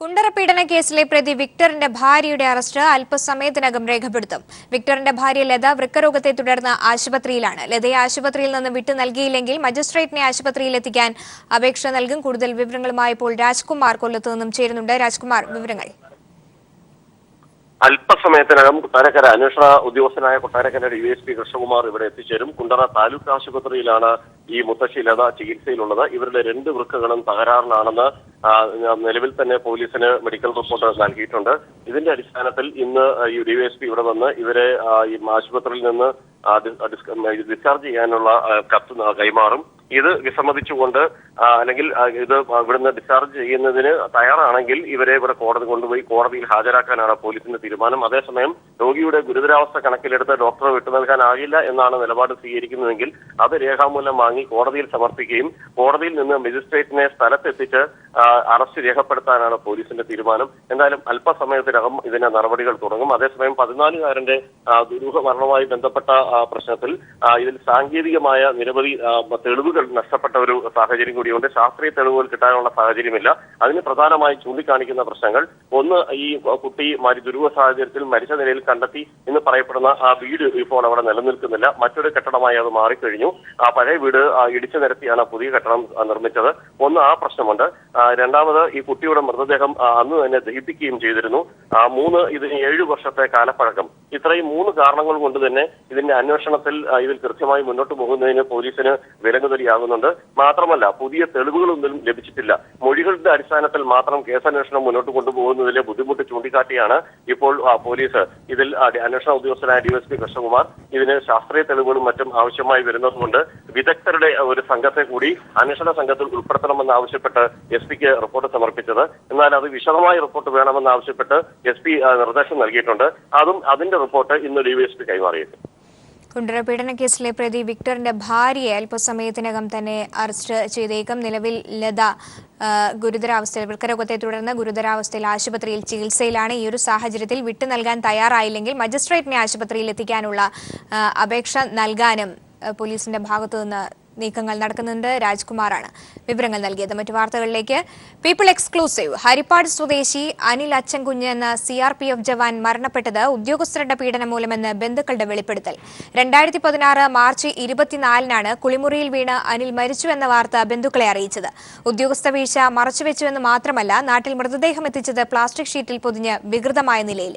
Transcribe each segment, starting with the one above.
കുണ്ടറ പീഡന കേസിലെ പ്രതി വിക്ടറിന്റെ ഭാര്യയുടെ അറസ്റ്റ് അല്പസമയത്തിനകം രേഖപ്പെടുത്തും. വിക്ടറിന്റെ ഭാര്യ ലത വൃക്കരോഗത്തെ തുടർന്ന് ആശുപത്രിയിലാണ്. ലതയെ ആശുപത്രിയിൽ നിന്ന് വിട്ടു നൽകിയില്ലെങ്കിൽ മജിസ്ട്രേറ്റിനെ ആശുപത്രിയിൽ എത്തിക്കാൻ അപേക്ഷ നൽകും. കൂടുതൽ വിവരങ്ങളുമായി ഇപ്പോൾ രാജ്കുമാർ കൊല്ലത്ത് നിന്നും ചേരുന്നുണ്ട്. രാജ്കുമാർ, വിവരങ്ങൾ. അല്പസമയത്തിനകം കൊട്ടാരക്കര അന്വേഷണ ഉദ്യോഗസ്ഥനായ കൊട്ടാരക്കര DSP കൃഷ്ണകുമാർ ഇവിടെ എത്തിച്ചേരും. കുണ്ടറ താലൂക്ക് ആശുപത്രിയിലാണ് ഈ മുത്തശ്ശി ലത ചികിത്സയിലുള്ളത്. ഇവരുടെ 2 വൃക്കകളും തകരാറിലാണെന്ന് നിലവിൽ തന്നെ പോലീസിന് മെഡിക്കൽ റിപ്പോർട്ട് നൽകിയിട്ടുണ്ട്. ഇതിന്റെ അടിസ്ഥാനത്തിൽ ഇന്ന് ഈ DSP ഇവിടെ വന്ന് ഇവരെ ഈ ആശുപത്രിയിൽ നിന്ന് ഡിസ്ചാർജ് ചെയ്യാനുള്ള കത്ത് കൈമാറും. ഇത് വിസമ്മതിച്ചുകൊണ്ട് അല്ലെങ്കിൽ ഇത് ഇവിടുന്ന് ഡിസ്ചാർജ് ചെയ്യുന്നതിന് തയ്യാറാണെങ്കിൽ ഇവരെ ഇവിടെ കോടതി കൊണ്ടുപോയി കോടതിയിൽ ഹാജരാക്കാനാണ് പോലീസിന്റെ തീരുമാനം. അതേസമയം രോഗിയുടെ ഗുരുതരാവസ്ഥ കണക്കിലെടുത്ത് ഡോക്ടറെ വിട്ടു നൽകാനാകില്ല എന്നാണ് നിലപാട് സ്വീകരിക്കുന്നതെങ്കിൽ അത് രേഖാമൂലം വാങ്ങി കോടതിയിൽ സമർപ്പിക്കുകയും കോടതിയിൽ നിന്ന് മജിസ്ട്രേറ്റിനെ സ്ഥലത്തെത്തിച്ച് അറസ്റ്റ് രേഖപ്പെടുത്താനാണ് പോലീസിന്റെ തീരുമാനം. എന്തായാലും അല്പസമയത്തിനകം ഇതിന്റെ നടപടികൾ തുടങ്ങും. അതേസമയം 14-കാരന്റെ ദുരൂഹ മരണവുമായി ബന്ധപ്പെട്ട പ്രശ്നത്തിൽ ഇതിൽ സാങ്കേതികമായ നിരവധി തെളിവുകൾ നഷ്ടപ്പെട്ട ഒരു സാഹചര്യം കൂടിയുണ്ട്. ശാസ്ത്രീയ തെളിവുകൾ കിട്ടാനുള്ള സാഹചര്യമില്ല. അതിന് പ്രധാനമായി ചൂണ്ടിക്കാണിക്കുന്ന പ്രശ്നങ്ങൾ ഒന്ന്, ഈ കുട്ടി ദുരൂഹ സാഹചര്യത്തിൽ മരിച്ച നിലയിൽ കണ്ടെത്തി എന്ന് പറയപ്പെടുന്ന ആ വീട് ഇപ്പോൾ അവിടെ നിലനിൽക്കുന്നില്ല. മറ്റൊരു കെട്ടിടമായി അത് മാറിക്കഴിഞ്ഞു. ആ പഴയ വീട് ഇടിച്ചു നിരത്തിയാണ് പുതിയ കെട്ടിടം നിർമ്മിച്ചത്. ഒന്ന്, ആ പ്രശ്നമുണ്ട്. രണ്ടാമത്, ഈ കുട്ടിയുടെ മൃതദേഹം അന്ന് തന്നെ ദഹിപ്പിക്കുകയും ചെയ്തിരുന്നു. 3, ഇതിന് 7 വർഷത്തെ കാലപ്പഴക്കം. ഇത്രയും 3 കാരണങ്ങൾ കൊണ്ട് തന്നെ ഇതിന്റെ അന്വേഷണത്തിൽ ഇതിൽ കൃത്യമായി മുന്നോട്ട് പോകുന്നതിന് പോലീസിന് വിലങ്ങുതടിയാകുന്നുണ്ട്. മാത്രമല്ല, പുതിയ തെളിവുകളൊന്നും ലഭിച്ചിട്ടില്ല. മൊഴികളുടെ അടിസ്ഥാനത്തിൽ മാത്രം കേസന്വേഷണം മുന്നോട്ട് കൊണ്ടുപോകുന്നതിലെ ബുദ്ധിമുട്ട് ചൂണ്ടിക്കാട്ടിയാണ് ഇപ്പോൾ പോലീസ് ഇതിൽ അന്വേഷണ ഉദ്യോഗസ്ഥനായ DSP കൃഷ്ണകുമാർ ഇതിന് ശാസ്ത്രീയ തെളിവുകളും മറ്റും ആവശ്യമായി വരുന്നതുകൊണ്ട് വിദഗ്ധരുടെ ഒരു സംഘത്തെ കൂടി അന്വേഷണ സംഘത്തിൽ ഉൾപ്പെടുത്തണമെന്ന് ആവശ്യപ്പെട്ട് SP-ക്ക് റിപ്പോർട്ട് സമർപ്പിച്ചത്. എന്നാൽ അത് വിശദമായ റിപ്പോർട്ട് വേണമെന്ന് ആവശ്യപ്പെട്ട് SP നിർദ്ദേശം നൽകിയിട്ടുണ്ട്. അതിന്റെ റിപ്പോർട്ട് ഇന്ന് DSP കൈമാറിയിട്ടുണ്ട്. കുണ്ടറ പീഡന കേസിലെ പ്രതി വിക്ടറിന്റെ ഭാര്യയെ അല്പസമയത്തിനകം തന്നെ അറസ്റ്റ് ചെയ്തേക്കും. നിലവിൽ ലത ഗുരുതരാവസ്ഥയിൽ വൃക്കരോഗത്തെ തുടർന്ന് ഗുരുതരാവസ്ഥയിൽ ആശുപത്രിയിൽ ചികിത്സയിലാണ്. ഈ ഒരു സാഹചര്യത്തിൽ വിട്ടു നൽകാൻ തയ്യാറായില്ലെങ്കിൽ മജിസ്ട്രേറ്റിനെ ആശുപത്രിയിൽ എത്തിക്കാനുള്ള അപേക്ഷ നൽകാനും പോലീസിന്റെ ഭാഗത്തുനിന്ന് നീക്കങ്ങൾ നടക്കുന്നുണ്ട്. രാജ്കുമാറാണ് വിവരങ്ങൾ നൽകിയത്. മറ്റു വാർത്തകളിലേക്ക്. People exclusive. ഹരിപ്പാട് സ്വദേശി അനിൽ അച്ചൻകുഞ്ഞ് എന്ന CRPF ജവാൻ മരണപ്പെട്ടത് ഉദ്യോഗസ്ഥരുടെ പീഡനം മൂലമെന്ന് ബന്ധുക്കളുടെ വെളിപ്പെടുത്തൽ. 2016 മാർച്ച് 24-നാണ് കുളിമുറിയിൽ വീണ് അനിൽ മരിച്ചുവെന്ന വാർത്ത ബന്ധുക്കളെ അറിയിച്ചത്. ഉദ്യോഗസ്ഥ വീഴ്ച മറച്ചുവെച്ചുവെന്ന് മാത്രമല്ല, നാട്ടിൽ മൃതദേഹം എത്തിച്ചത് പ്ലാസ്റ്റിക് ഷീറ്റിൽ പൊതിഞ്ഞ് വികൃതമായ നിലയിൽ.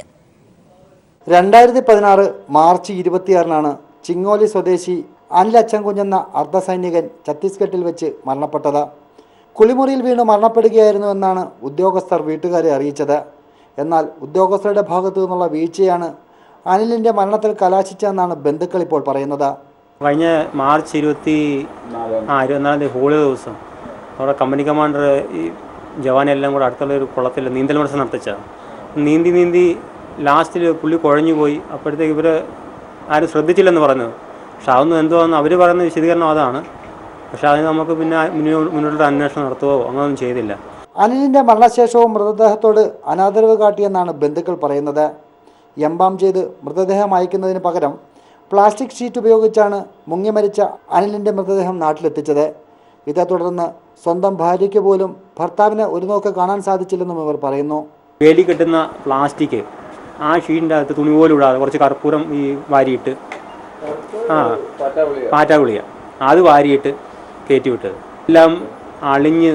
2016 മാർച്ച് 26-നാണ് ചിങ്ങോലി സ്വദേശി അനിൽ അച്ചൻകുഞ്ഞെന്ന അർദ്ധസൈനികൻ ഛത്തീസ്ഗഡിൽ വെച്ച് മരണപ്പെട്ടത്. കുളിമുറിയിൽ വീണ് മരണപ്പെടുകയായിരുന്നുവെന്നാണ് ഉദ്യോഗസ്ഥർ വീട്ടുകാരെ അറിയിച്ചത്. എന്നാൽ ഉദ്യോഗസ്ഥരുടെ ഭാഗത്തു നിന്നുള്ള വീഴ്ചയാണ് അനിലിൻ്റെ മരണത്തിൽ കലാശിച്ചതെന്നാണ് ബന്ധുക്കൾ ഇപ്പോൾ പറയുന്നത്. കഴിഞ്ഞ മാർച്ച് 24 ഹോളി ദിവസം അവിടെ കമ്പനി കമാൻഡർ ഈ ജവാനെല്ലാം കൂടെ അടുത്തുള്ള ഒരു കുളത്തിൽ നീന്തൽ മത്സരം നടത്തിച്ചാണ്. നീന്തി ലാസ്റ്റിൽ പുള്ളി കുഴഞ്ഞു പോയി. അപ്പോഴത്തേക്ക് ഇവർ ആരും ശ്രദ്ധിച്ചില്ലെന്ന് പറഞ്ഞു. പക്ഷെ അതൊന്നും എന്തോന്ന് അവർ പറയുന്ന വിശദീകരണം അതാണ്. പക്ഷെ അതിന് നമുക്ക് പിന്നെ മുന്നോട്ടുള്ള അന്വേഷണം നടത്തുകയോ അങ്ങനെയൊന്നും ചെയ്തില്ല. അനിലിൻ്റെ മരണശേഷവും മൃതദേഹത്തോട് അനാദരവ് കാട്ടിയെന്നാണ് ബന്ധുക്കൾ പറയുന്നത്. എംബാം ചെയ്ത് മൃതദേഹം അയക്കുന്നതിന് പകരം പ്ലാസ്റ്റിക് ഷീറ്റ് ഉപയോഗിച്ചാണ് മുങ്ങി മരിച്ച അനിലിൻ്റെ മൃതദേഹം നാട്ടിലെത്തിച്ചത്. ഇതേ തുടർന്ന് സ്വന്തം ഭാര്യയ്ക്ക് പോലും ഭർത്താവിനെ ഒരു നോക്ക് കാണാൻ സാധിച്ചില്ലെന്നും ഇവർ പറയുന്നു. വേലി കെട്ടുന്ന പ്ലാസ്റ്റിക് ആ ഷീറ്റിൻ്റെ അകത്ത് തുണി പോലും ഇടാതെ കുറച്ച് കർപ്പൂരം ഈ വാരിയിട്ട് പാറ്റാഗുളിക അത് വാരിയിട്ട് കയറ്റി വിട്ടത്. എല്ലാം അളിഞ്ഞ്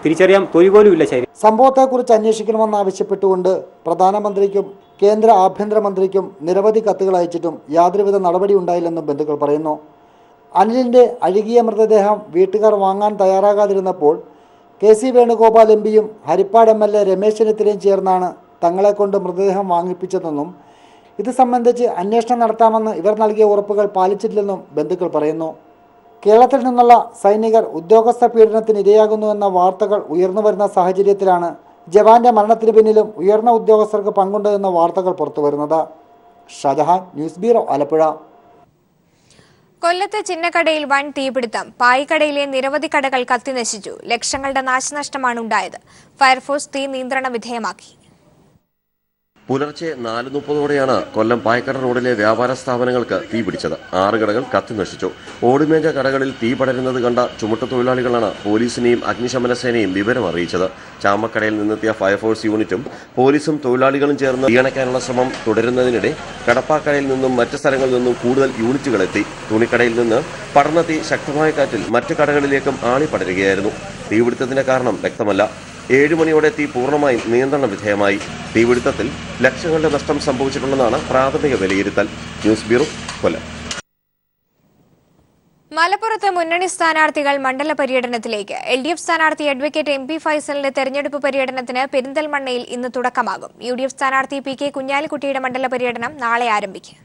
തിരിച്ചറിയാൻ തൊലി പോലും ഇല്ല ശരി. സംഭവത്തെക്കുറിച്ച് അന്വേഷിക്കണമെന്നാവശ്യപ്പെട്ടുകൊണ്ട് പ്രധാനമന്ത്രിക്കും കേന്ദ്ര ആഭ്യന്തരമന്ത്രിക്കും നിരവധി കത്തുകൾ അയച്ചിട്ടും യാതൊരുവിധ നടപടി ഉണ്ടായില്ലെന്നും ബന്ധുക്കൾ പറയുന്നു. അനിലിൻ്റെ അഴുകിയ മൃതദേഹം വീട്ടുകാർ വാങ്ങാൻ തയ്യാറാകാതിരുന്നപ്പോൾ KC വേണുഗോപാൽ MPയും ഹരിപ്പാട് MLA രമേശ് ചെന്നിത്തലയും ചേർന്നാണ് തങ്ങളെക്കൊണ്ട് മൃതദേഹം വാങ്ങിപ്പിച്ചതെന്നും ഇത് സംബന്ധിച്ച് അന്വേഷണം നടത്താമെന്ന് ഇവർ നൽകിയ ഉറപ്പുകൾ പാലിച്ചിട്ടില്ലെന്നും ബന്ധുക്കൾ പറയുന്നു. കേരളത്തിൽ നിന്നുള്ള സൈനികർ ഉദ്യോഗസ്ഥ പീഡനത്തിന് ഇരയാകുന്നുവെന്ന വാർത്തകൾ ഉയർന്നു വരുന്ന സാഹചര്യത്തിലാണ് ജവാന്റെ മരണത്തിന് പിന്നിലും ഉയർന്ന ഉദ്യോഗസ്ഥർക്ക് പങ്കുണ്ടെന്ന വാർത്തകൾ പുറത്തുവരുന്നത്. Shajahan, news bureau, Alappuzha. കൊല്ലത്ത് ചിന്നക്കടയിൽ വൻ തീപിടുത്തം. പായിക്കടയിലെ നിരവധി കടകൾ കത്തിനശിച്ചു. ലക്ഷങ്ങളുടെ നാശനഷ്ടമാണ് ഉണ്ടായത്. ഫയർഫോഴ്സ് തീ നിയന്ത്രണ വിധേയമാക്കി. പുലർച്ചെ 4:30ഓടെയാണ് കൊല്ലം പായ്ക്കട റോഡിലെ വ്യാപാര സ്ഥാപനങ്ങൾക്ക് തീപിടിച്ചത്. 6 കടകൾ കത്തിനശിച്ചു. ഓടുമേഞ്ഞ കടകളിൽ തീ പടരുന്നത് കണ്ട ചുമട്ടുതൊഴിലാളികളാണ് പോലീസിനെയും അഗ്നിശമന സേനയും വിവരം അറിയിച്ചത്. ചാമക്കടയിൽ നിന്നെത്തിയ ഫയർഫോഴ്സ് യൂണിറ്റും പോലീസും തൊഴിലാളികളും ചേർന്ന് തീയണയ്ക്കാനുള്ള ശ്രമം തുടരുന്നതിനിടെ കടപ്പാക്കടയിൽ നിന്നും മറ്റ് സ്ഥലങ്ങളിൽ നിന്നും കൂടുതൽ യൂണിറ്റുകളെത്തി. തുണിക്കടയിൽ നിന്ന് പടർന്ന തീ ശക്തമായ കാറ്റിൽ മറ്റ് കടകളിലേക്കും ആളി പടരുകയായിരുന്നു. തീപിടുത്തത്തിന്റെ കാരണം വ്യക്തമല്ല. 7 മണിയോടെ തീ പൂർണ്ണമായും നിയന്ത്രണ വിധേയമായി. തീപിടുത്തത്തിൽ ലക്ഷങ്ങളുടെ നഷ്ടം സംഭവിച്ചിട്ടുണ്ടെന്നാണ് പ്രാഥമിക വിലയിരുത്തൽ. ന്യൂസ് ബ്യൂറോ, കൊല്ലം. മലപ്പുറത്ത് മുന്നണി സ്ഥാനാർത്ഥികൾ മണ്ഡല പര്യടനത്തിലേക്ക്. LDF സ്ഥാനാർത്ഥി അഡ്വക്കേറ്റ് MP ഫൈസലിന്റെ തെരഞ്ഞെടുപ്പ് പര്യടനത്തിന് പെരിന്തൽമണ്ണയിൽ ഇന്ന് തുടക്കമാകും. UDF സ്ഥാനാർത്ഥി PK കുഞ്ഞാലിക്കുട്ടിയുടെ മണ്ഡല പര്യടനം നാളെ ആരംഭിക്കും.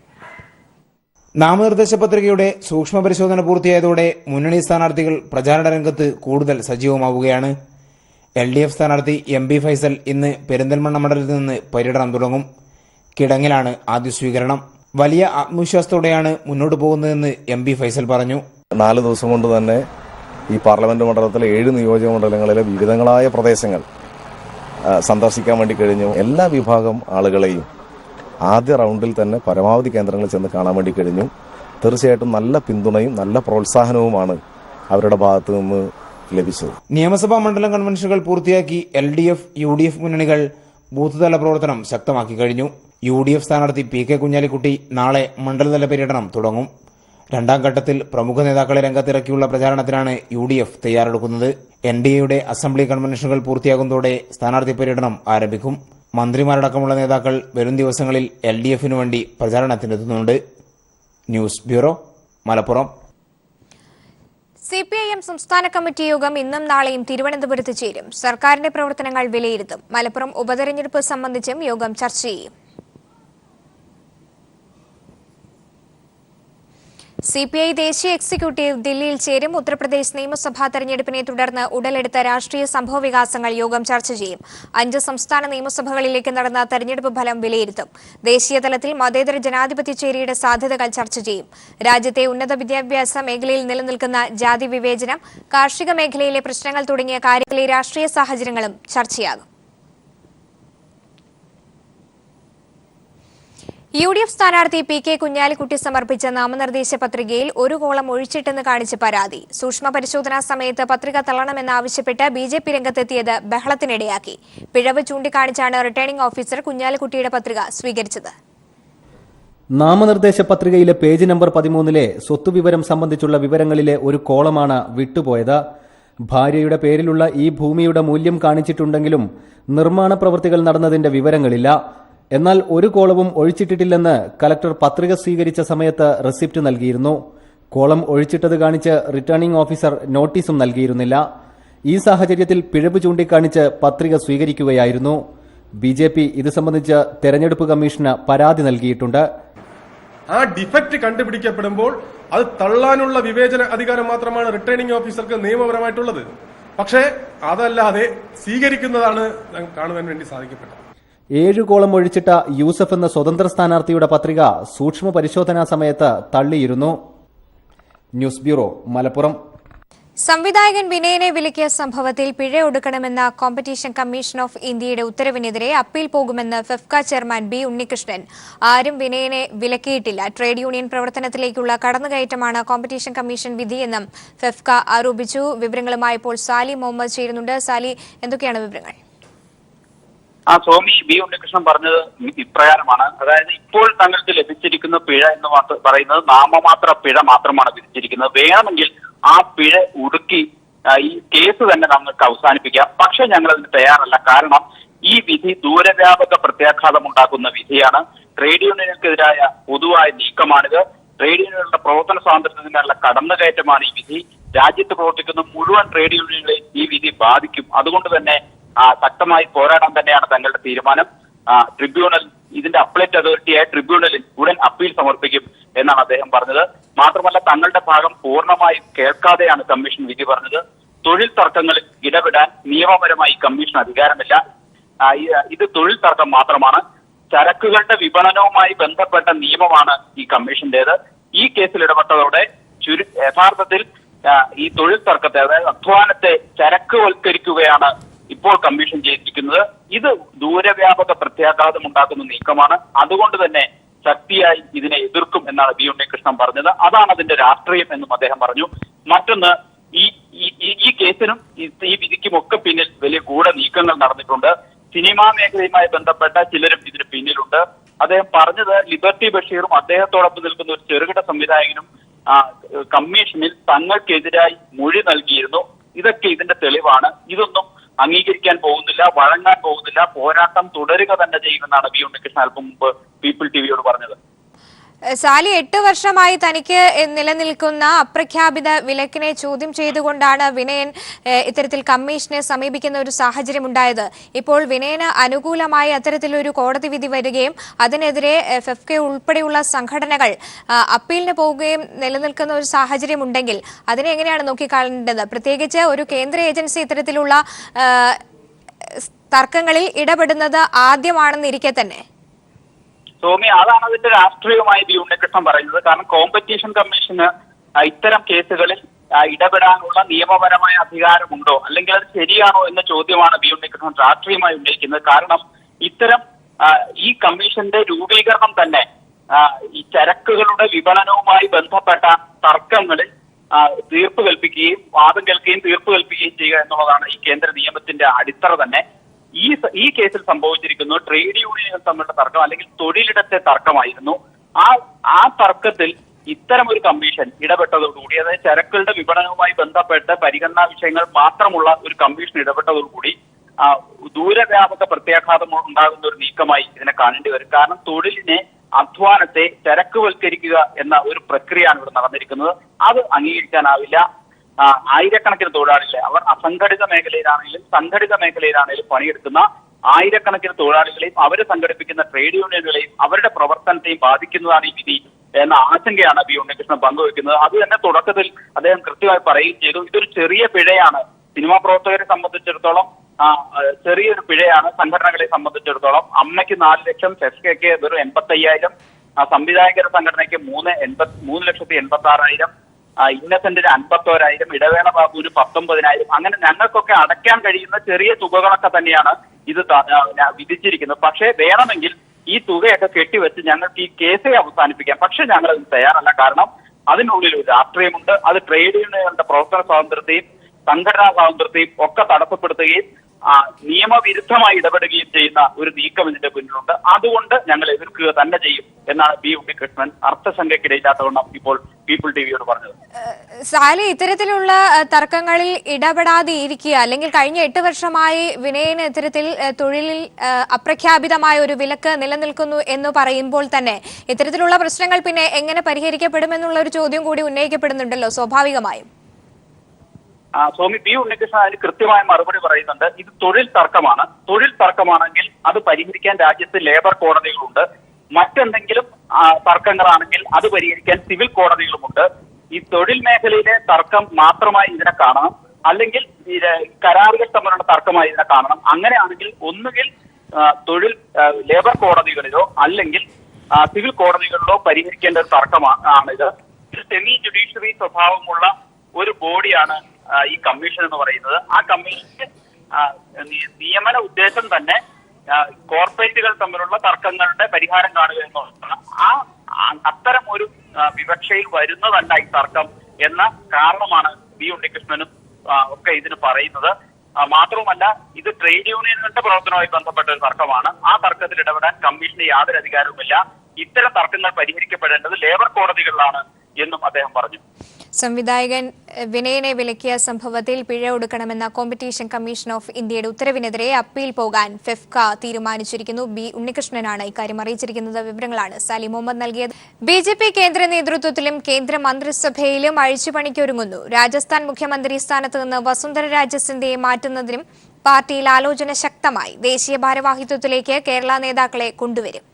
നാമനിർദ്ദേശ പത്രികയുടെ സൂക്ഷ്മ പരിശോധന പൂർത്തിയായതോടെ മുന്നണി സ്ഥാനാർത്ഥികൾ പ്രചാരണ രംഗത്ത് കൂടുതൽ സജീവമാവുകയാണ്. LDF സ്ഥാനാർത്ഥി MP ഫൈസൽ ഇന്ന് പെരിന്തൽമണ്ണ മണ്ഡലത്തിൽ നിന്ന് പര്യടനം തുടങ്ങും. കിടങ്ങിലാണ് ആദ്യ സ്വീകരണം. വലിയ ആത്മവിശ്വാസത്തോടെയാണ് മുന്നോട്ട് പോകുന്നതെന്ന് MP ഫൈസൽ പറഞ്ഞു. 4 ദിവസം കൊണ്ട് തന്നെ ഈ പാർലമെന്റ് മണ്ഡലത്തിലെ 7 നിയോജക മണ്ഡലങ്ങളിലെ വിവിധങ്ങളായ പ്രദേശങ്ങൾ സന്ദർശിക്കാൻ വേണ്ടി കഴിഞ്ഞു. എല്ലാ വിഭാഗം ആളുകളെയും ആദ്യ റൗണ്ടിൽ തന്നെ പരമാവധി കേന്ദ്രങ്ങളിൽ ചെന്ന് കാണാൻ വേണ്ടി കഴിഞ്ഞു. തീർച്ചയായിട്ടും നല്ല പിന്തുണയും നല്ല പ്രോത്സാഹനവുമാണ് അവരുടെ ഭാഗത്തു നിന്ന് ലഭിച്ചത്. നിയമസഭാ മണ്ഡലം കൺവെൻഷനുകൾ പൂർത്തിയാക്കി LDF UDF മുന്നണികൾ ബൂത്ത് തല പ്രവർത്തനം ശക്തമാക്കി കഴിഞ്ഞു. UDF സ്ഥാനാർത്ഥി PK കുഞ്ഞാലിക്കുട്ടി നാളെ മണ്ഡലതല പര്യടനം തുടങ്ങും. 2ാം ഘട്ടത്തിൽ പ്രമുഖ നേതാക്കളെ രംഗത്തിറക്കിയുള്ള പ്രചാരണത്തിനാണ് UDF തയ്യാറെടുക്കുന്നത്. NDAയുടെ അസംബ്ലി കൺവെൻഷനുകൾ പൂർത്തിയാകുന്നതോടെ സ്ഥാനാർത്ഥി പര്യടനം ആരംഭിക്കും. മന്ത്രിമാരടക്കമുള്ള നേതാക്കൾ വരും ദിവസങ്ങളിൽ LDFനു വേണ്ടി പ്രചാരണത്തിനെത്തുന്നുണ്ട്. News bureau, Malappuram. CPIM സംസ്ഥാന കമ്മിറ്റി യോഗം ഇന്നും നാളെയും തിരുവനന്തപുരത്ത് ചേരും. സർക്കാരിന്റെ പ്രവർത്തനങ്ങൾ വിലയിരുത്തും. മലപ്പുറം ഉപതെരഞ്ഞെടുപ്പ് സംബന്ധിച്ചും യോഗം ചർച്ച ചെയ്യും. CPI ദേശീയ എക്സിക്യൂട്ടീവ് ദില്ലിയിൽ ചേരും. ഉത്തർപ്രദേശ് നിയമസഭാ തെരഞ്ഞെടുപ്പിനെ തുടർന്ന് ഉടലെടുത്ത രാഷ്ട്രീയ സംഭവവികാസങ്ങൾ യോഗം ചർച്ച ചെയ്യും. 5 സംസ്ഥാന നിയമസഭകളിലേക്ക് നടന്ന തെരഞ്ഞെടുപ്പ് ഫലം വിലയിരുത്തും. ദേശീയ തലത്തിൽ മതേതര ജനാധിപത്യ ചേരിയുടെ സാധ്യതകൾ ചർച്ച ചെയ്യും. രാജ്യത്തെ ഉന്നത വിദ്യാഭ്യാസ മേഖലയിൽ നിലനിൽക്കുന്ന ജാതി വിവേചനം, കാർഷിക മേഖലയിലെ പ്രശ്നങ്ങൾ തുടങ്ങിയ കാര്യങ്ങളിലെ രാഷ്ട്രീയ സാഹചര്യങ്ങളും ചർച്ചയാകും. UDF സ്ഥാനാർത്ഥി PK കുഞ്ഞാലിക്കുട്ടി സമർപ്പിച്ച നാമനിർദ്ദേശ പത്രികയിൽ 1 കോളം ഒഴിച്ചിട്ടെന്ന് കാണിച്ച് പരാതി. സൂക്ഷ്മ പരിശോധനാ സമയത്ത് പത്രിക തള്ളണമെന്നാവശ്യപ്പെട്ട് BJP രംഗത്തെത്തിയത് ബഹളത്തിനിടയാക്കി. പിഴവ് ചൂണ്ടിക്കാണിച്ചാണ് റിട്ടേണിംഗ് ഓഫീസർ കുഞ്ഞാലിക്കുട്ടിയുടെ പത്രിക സ്വീകരിച്ചത്. നാമനിർദ്ദേശ പത്രികയിലെ പേജ് നമ്പർ 13-ലെ സ്വത്തുവിവരം സംബന്ധിച്ചുള്ള വിവരങ്ങളിലെ ഒരു കോളമാണ് വിട്ടുപോയത്. ഭാര്യയുടെ പേരിലുള്ള ഈ ഭൂമിയുടെ മൂല്യം കാണിച്ചിട്ടുണ്ടെങ്കിലും നിർമ്മാണ പ്രവൃത്തികൾ നടന്നതിന്റെ വിവരങ്ങളില്ല. എന്നാൽ 1 കോളവും ഒഴിച്ചിട്ടിട്ടില്ലെന്ന് കലക്ടർ പത്രിക സ്വീകരിച്ച സമയത്ത് റെസിപ്റ്റ് നൽകിയിരുന്നു. കോളം ഒഴിച്ചിട്ടത് കാണിച്ച് റിട്ടേണിംഗ് ഓഫീസർ നോട്ടീസും നൽകിയിരുന്നില്ല. ഈ സാഹചര്യത്തിൽ പിഴവ് ചൂണ്ടിക്കാണിച്ച് പത്രിക സ്വീകരിക്കുകയായിരുന്നു. BJP ഇത് സംബന്ധിച്ച് തെരഞ്ഞെടുപ്പ് കമ്മീഷന് പരാതി നൽകിയിട്ടുണ്ട്. ആ ഡിഫക്റ്റ് കണ്ടുപിടിക്കപ്പെടുമ്പോൾ അത് തള്ളാനുള്ള വിവേചന അധികാരം മാത്രമാണ് റിട്ടേണിംഗ് ഓഫീസർക്ക് നിയമപരമായിട്ടുള്ളത്. പക്ഷേ അതല്ലാതെ സ്വീകരിക്കുന്നതാണ് കാണുവാൻ വേണ്ടി സാധിക്കപ്പെട്ടത്. 7 കോളം ഒഴിച്ചിട്ട യൂസഫ് എന്ന സ്വതന്ത്ര സ്ഥാനാർത്ഥിയുടെ പത്രിക സൂക്ഷ്മ പരിശോധനാ സമയത്ത് തള്ളിയിരുന്നു. News bureau, Malappuram. സംവിധായകൻ വിനയനെ വിലക്കിയ സംഭവത്തിൽ പിഴ ഒടുക്കണമെന്ന കോമ്പറ്റീഷൻ കമ്മീഷൻ ഓഫ് ഇന്ത്യയുടെ ഉത്തരവിനെതിരെ അപ്പീൽ പോകുമെന്ന് ഫെഫ്ക ചെയർമാൻ B ഉണ്ണികൃഷ്ണൻ. ആരും വിനയനെ വിലക്കിയിട്ടില്ല. ട്രേഡ് യൂണിയൻ പ്രവർത്തനത്തിലേക്കുള്ള കടന്നുകയറ്റമാണ് കോമ്പറ്റീഷൻ കമ്മീഷൻ വിധിയെന്നും ഫെഫ്ക ആരോപിച്ചു. വിവരങ്ങളുമായി ഇപ്പോൾ സാലി മുഹമ്മദ് ചേരുന്നുണ്ട്. സാലി, എന്തൊക്കെയാണ് വിവരങ്ങൾ? സ്വാമി B ഉണ്ണികൃഷ്ണൻ പറഞ്ഞത് ഇപ്രകാരമാണ്. അതായത് ഇപ്പോൾ തങ്ങൾക്ക് ലഭിച്ചിരിക്കുന്ന പിഴ എന്ന് പറയുന്നത് നാമമാത്ര പിഴ മാത്രമാണ് വിധിച്ചിരിക്കുന്നത്. വേണമെങ്കിൽ ആ പിഴ ഒടുക്കി ഈ കേസ് തന്നെ നമുക്ക് അവസാനിപ്പിക്കാം. പക്ഷെ ഞങ്ങൾ അതിന് തയ്യാറല്ല. കാരണം ഈ വിധി ദൂരവ്യാപക പ്രത്യാഘാതം ഉണ്ടാക്കുന്ന വിധിയാണ്. ട്രേഡ് യൂണിയനുകൾക്കെതിരായ പൊതുവായ നീക്കമാണിത്. ട്രേഡ് യൂണിയനുകളുടെ പ്രവർത്തന സ്വാതന്ത്ര്യത്തിനുള്ള കടന്നുകയറ്റമാണ് ഈ വിധി. രാജ്യത്ത് പ്രവർത്തിക്കുന്ന മുഴുവൻ ട്രേഡ് യൂണിയനുകളെ ഈ വിധി ബാധിക്കും. അതുകൊണ്ട് തന്നെ ശക്തമായി പോരാടാൻ തന്നെയാണ് തങ്ങളുടെ തീരുമാനം. ട്രിബ്യൂണൽ, ഇതിന്റെ അപ്പലേറ്റ് അതോറിറ്റിയായ ട്രിബ്യൂണലിൽ ഉടൻ അപ്പീൽ സമർപ്പിക്കും എന്നാണ് അദ്ദേഹം പറഞ്ഞത്. മാത്രമല്ല തങ്ങളുടെ ഭാഗം പൂർണ്ണമായും കേൾക്കാതെയാണ് കമ്മീഷൻ വിധി പറഞ്ഞത്. തൊഴിൽ തർക്കങ്ങളിൽ ഇടപെടാൻ നിയമപരമായി കമ്മീഷൻ അധികാരമില്ല. ഇത് തൊഴിൽ തർക്കം മാത്രമാണ്. ചരക്കുകളുടെ വിപണനവുമായി ബന്ധപ്പെട്ട നിയമമാണ് ഈ കമ്മീഷന്റേത്. ഈ കേസിൽ ഇടപെട്ടതോടെ യഥാർത്ഥത്തിൽ ഈ തൊഴിൽ തർക്കത്തെ, അതായത് അധ്വാനത്തെ ചരക്കുവൽക്കരിക്കുകയാണ് ഇപ്പോൾ കമ്മീഷൻ ചെയ്തിരിക്കുന്നത്. ഇത് ദൂരവ്യാപക പ്രത്യാഘാതം ഉണ്ടാക്കുന്ന നീക്കമാണ്. അതുകൊണ്ട് തന്നെ ശക്തിയായി ഇതിനെ എതിർക്കും എന്നാണ് ബി ഉണ്ണികൃഷ്ണൻ പറഞ്ഞത്. അതാണ് അതിന്റെ രാഷ്ട്രീയം എന്നും അദ്ദേഹം പറഞ്ഞു. മറ്റൊന്ന്, ഈ കേസിനും ഈ വിധിക്കും ഒക്കെ പിന്നിൽ വലിയ ഗൂഢ നീക്കങ്ങൾ നടന്നിട്ടുണ്ട്. സിനിമാ മേഖലയുമായി ബന്ധപ്പെട്ട ചിലരും ഇതിന് പിന്നിലുണ്ട്. അദ്ദേഹം പറഞ്ഞത് ലിബർട്ടി ബഷീറും അദ്ദേഹത്തോടൊപ്പം നിൽക്കുന്ന ഒരു ചെറുകിട സംവിധായകനും കമ്മീഷനിൽ തങ്ങൾക്കെതിരായി മൊഴി നൽകിയിരുന്നു. ഇതൊക്കെ ഇതിന്റെ തെളിവാണ്. ഇതൊന്നും അംഗീകരിക്കാൻ പോകുന്നില്ല, വഴങ്ങാൻ പോകുന്നില്ല, പോരാട്ടം തുടരുക തന്നെ ചെയ്യുമെന്നാണ് ബി ഉണ്ണികൃഷ്ണൻ അല്പം മുമ്പ് പീപ്പിൾ ടിവിയോട് പറഞ്ഞത്. സാലി, 8 വർഷമായി തനിക്ക് നിലനിൽക്കുന്ന അപ്രഖ്യാപിത വിലക്കിനെ ചോദ്യം ചെയ്തുകൊണ്ടാണ് വിനയൻ ഇത്തരത്തിൽ കമ്മീഷനെ സമീപിക്കുന്ന ഒരു സാഹചര്യം ഉണ്ടായത്. ഇപ്പോൾ വിനയന് അനുകൂലമായി അത്തരത്തിലൊരു കോടതി വിധി വരികയും അതിനെതിരെ FFK ഉൾപ്പെടെയുള്ള സംഘടനകൾ അപ്പീലിന് പോവുകയും നിലനിൽക്കുന്ന ഒരു സാഹചര്യം ഉണ്ടെങ്കിൽ അതിനെ എങ്ങനെയാണ് നോക്കിക്കാണേണ്ടത്? പ്രത്യേകിച്ച് ഒരു കേന്ദ്ര ഏജൻസി ഇത്തരത്തിലുള്ള തർക്കങ്ങളിൽ ഇടപെടുന്നത് ആദ്യമാണെന്നിരിക്കെ തന്നെ. സോമി, അതാണ് അതിന്റെ രാഷ്ട്രീയമായി ബി ഉണ്ണികൃഷ്ണൻ പറയുന്നത്. കാരണം കോമ്പറ്റീഷൻ കമ്മീഷന് ഇത്തരം കേസുകളിൽ ഇടപെടാനുള്ള നിയമപരമായ അധികാരമുണ്ടോ, അല്ലെങ്കിൽ അത് ശരിയാണോ എന്ന ചോദ്യമാണ് ബി ഉണ്ണികൃഷ്ണൻ രാഷ്ട്രീയമായി ഉന്നയിക്കുന്നത്. കാരണം ഇത്തരം ഈ കമ്മീഷന്റെ രൂപീകരണം തന്നെ ഈ ചരക്കുകളുടെ വിപണനവുമായി ബന്ധപ്പെട്ട തർക്കങ്ങളിൽ തീർപ്പ് കൽപ്പിക്കുകയും വാദം കേൾക്കുകയും തീർപ്പ് കൽപ്പിക്കുകയും ചെയ്യുക എന്നുള്ളതാണ് ഈ കേന്ദ്ര നിയമത്തിന്റെ അടിത്തറ തന്നെ. ഈ കേസിൽ സംഭവിച്ചിരിക്കുന്നു ട്രേഡ് യൂണിയനുകൾ തമ്മിലുള്ള തർക്കം, അല്ലെങ്കിൽ തൊഴിലിടത്തെ തർക്കമായിരുന്നു. ആ തർക്കത്തിൽ ഇത്തരം ഒരു കമ്മീഷൻ ഇടപെട്ടതോടുകൂടി, അതായത് ചരക്കുകളുടെ വിപണനവുമായി ബന്ധപ്പെട്ട് പരിഗണനാ വിഷയങ്ങൾ മാത്രമുള്ള ഒരു കമ്മീഷൻ ഇടപെട്ടതോടുകൂടി ദൂരവ്യാപക പ്രത്യാഘാതം ഉണ്ടാകുന്ന ഒരു നീക്കമായി ഇതിനെ കാണേണ്ടി വരും. കാരണം തൊഴിലിനെ, അധ്വാനത്തെ ചരക്കുവൽക്കരിക്കുക എന്ന ഒരു പ്രക്രിയയാണ് ഇവിടെ നടന്നിരിക്കുന്നത്. അത് അംഗീകരിക്കാനാവില്ല. ആയിരക്കണക്കിന് തൊഴിലാളികളെ, അവർ അസംഘടിത മേഖലയിലാണെങ്കിലും സംഘടിത മേഖലയിലാണെങ്കിലും പണിയെടുക്കുന്ന ആയിരക്കണക്കിന് തൊഴിലാളികളെയും അവരെ സംഘടിപ്പിക്കുന്ന ട്രേഡ് യൂണിയനുകളെയും അവരുടെ പ്രവർത്തനത്തെയും ബാധിക്കുന്നതാണ് ഈ വിധി എന്ന ആശങ്കയാണ് ബി ഉണ്ണികൃഷ്ണൻ പങ്കുവെക്കുന്നത്. അത് തന്നെ തുടക്കത്തിൽ അദ്ദേഹം കൃത്യമായി പറയുകയും ചെയ്തു. ഇതൊരു ചെറിയ പിഴയാണ് സിനിമാ പ്രവർത്തകരെ സംബന്ധിച്ചിടത്തോളം, ചെറിയൊരു പിഴയാണ് സംഘടനകളെ സംബന്ധിച്ചിടത്തോളം. അമ്മയ്ക്ക് 4 ലക്ഷം, FFKക്ക് വെറും 85,000, സംവിധായകര സംഘടനയ്ക്ക് 3,86,000, ഇന്നസെന്റിന് 51,000, ഇടവേള ബാബുവിന് 19,000. അങ്ങനെ ഞങ്ങൾക്കൊക്കെ അടയ്ക്കാൻ കഴിയുന്ന ചെറിയ തുകകളൊക്കെ തന്നെയാണ് ഇത് വിധിച്ചിരിക്കുന്നത്. പക്ഷേ വേണമെങ്കിൽ ഈ തുകയൊക്കെ കെട്ടിവെച്ച് ഞങ്ങൾക്ക് ഈ കേസെ അവസാനിപ്പിക്കാം. പക്ഷെ ഞങ്ങൾ അതിന് തയ്യാറല്ല. കാരണം അതിനുള്ളിൽ ഒരു രാഷ്ട്രീയമുണ്ട്. അത് ട്രേഡ് യൂണിയനുകളുടെ പ്രവർത്തന സ്വാതന്ത്ര്യത്തെയും സംഘടനാ സ്വാതന്ത്ര്യത്തെയും ഒക്കെ തടസ്സപ്പെടുത്തുകയും നിയമവിരുദ്ധമായി ഇടപെടുകയും ചെയ്യുന്ന ഒരു നീക്കം ഇതിന്റെ പിന്നിലുണ്ട്. അതുകൊണ്ട് ഞങ്ങൾ എതിർക്കുക തന്നെ ചെയ്യും എന്നാണ് ബി ഉണ്ണികൃഷ്ണൻ അർത്ഥശങ്കയ്ക്കിടയില്ലാത്തവണ്ണം ഇപ്പോൾ പീപ്പിൾ ടിവിയോട് പറഞ്ഞത്. സാലി, ഇത്തരത്തിലുള്ള തർക്കങ്ങളിൽ ഇടപെടാതെ ഇരിക്കുക, അല്ലെങ്കിൽ കഴിഞ്ഞ 8 വർഷമായി വിനയന് ഇത്തരത്തിൽ തൊഴിലിൽ അപ്രഖ്യാപിതമായ ഒരു വിലക്ക് നിലനിൽക്കുന്നു എന്ന് പറയുമ്പോൾ തന്നെ ഇത്തരത്തിലുള്ള പ്രശ്നങ്ങൾ പിന്നെ എങ്ങനെ പരിഹരിക്കപ്പെടുമെന്നുള്ള ഒരു ചോദ്യം കൂടി ഉന്നയിക്കപ്പെടുന്നുണ്ടല്ലോ സ്വാഭാവികമായും. സ്വാമി ബി ഉണ്ണികൃഷ്ണൻ അതിന് കൃത്യമായ മറുപടി പറയുന്നുണ്ട്. ഇത് തൊഴിൽ തർക്കമാണ്. തൊഴിൽ തർക്കമാണെങ്കിൽ അത് പരിഹരിക്കാൻ രാജ്യത്ത് ലേബർ കോടതികളുണ്ട്. മറ്റെന്തെങ്കിലും തർക്കങ്ങളാണെങ്കിൽ അത് പരിഹരിക്കാൻ സിവിൽ കോടതികളുമുണ്ട്. ഈ തൊഴിൽ മേഖലയിലെ തർക്കം മാത്രമായി ഇതിനെ കാണണം, അല്ലെങ്കിൽ കരാറുകൾ തമ്മിലുള്ള തർക്കമായി ഇതിനെ കാണണം. അങ്ങനെയാണെങ്കിൽ ഒന്നുകിൽ ലേബർ കോടതികളിലോ അല്ലെങ്കിൽ സിവിൽ കോടതികളിലോ പരിഹരിക്കേണ്ട ഒരു തർക്കമാണിത്. സെമി ജുഡീഷ്യറി സ്വഭാവമുള്ള ഒരു ബോഡിയാണ് ഈ കമ്മീഷൻ എന്ന് പറയുന്നത്. ആ കമ്മീഷന്റെ നിയമന ഉദ്ദേശം തന്നെ കോർപ്പറേറ്റുകൾ തമ്മിലുള്ള തർക്കങ്ങളുടെ പരിഹാരം കാണുക എന്നുള്ളതാണ്. അത്തരം ഒരു വിവക്ഷയിൽ വരുന്നതല്ല ഈ തർക്കം എന്ന കാരണമാണ് ബി ഉണ്ണികൃഷ്ണനും ഒക്കെ ഇതിന് പറയുന്നത്. മാത്രവുമല്ല, ഇത് ട്രേഡ് യൂണിയനുകളുടെ പ്രവർത്തനവുമായി ബന്ധപ്പെട്ട ഒരു തർക്കമാണ്. ആ തർക്കത്തിൽ ഇടപെടാൻ കമ്മീഷന് യാതൊരു അധികാരവുമില്ല. ഇത്തരം തർക്കങ്ങൾ പരിഹരിക്കപ്പെടേണ്ടത് ലേബർ കോടതികളിലാണ് എന്നും അദ്ദേഹം പറഞ്ഞു. സംവിധായകൻ വിനയനെ വിലക്കിയ സംഭവത്തിൽ പിഴ ഒടുക്കണമെന്ന കോമ്പറ്റീഷൻ കമ്മീഷൻ ഓഫ് ഇന്ത്യയുടെ ഉത്തരവിനെതിരെ അപ്പീൽ പോകാൻ ഫെഫ്ക തീരുമാനിച്ചിരിക്കുന്നു. ബി ഉണ്ണികൃഷ്ണനാണ് ഇക്കാര്യം അറിയിച്ചിരിക്കുന്നത്. വിവരങ്ങളാണ് സാലി മുഹമ്മദ് നൽകിയത്. BJP കേന്ദ്ര നേതൃത്വത്തിലും കേന്ദ്ര മന്ത്രിസഭയിലും അഴിച്ചുപണിക്കൊരുങ്ങുന്നു. രാജസ്ഥാൻ മുഖ്യമന്ത്രി സ്ഥാനത്ത് നിന്ന് വസുന്ധര രാജെ സിന്ധ്യയെ മാറ്റുന്നതിനും പാർട്ടിയിൽ ആലോചന ശക്തമായി. ദേശീയ ഭാരവാഹിത്വത്തിലേക്ക് കേരള നേതാക്കളെ കൊണ്ടുവരും.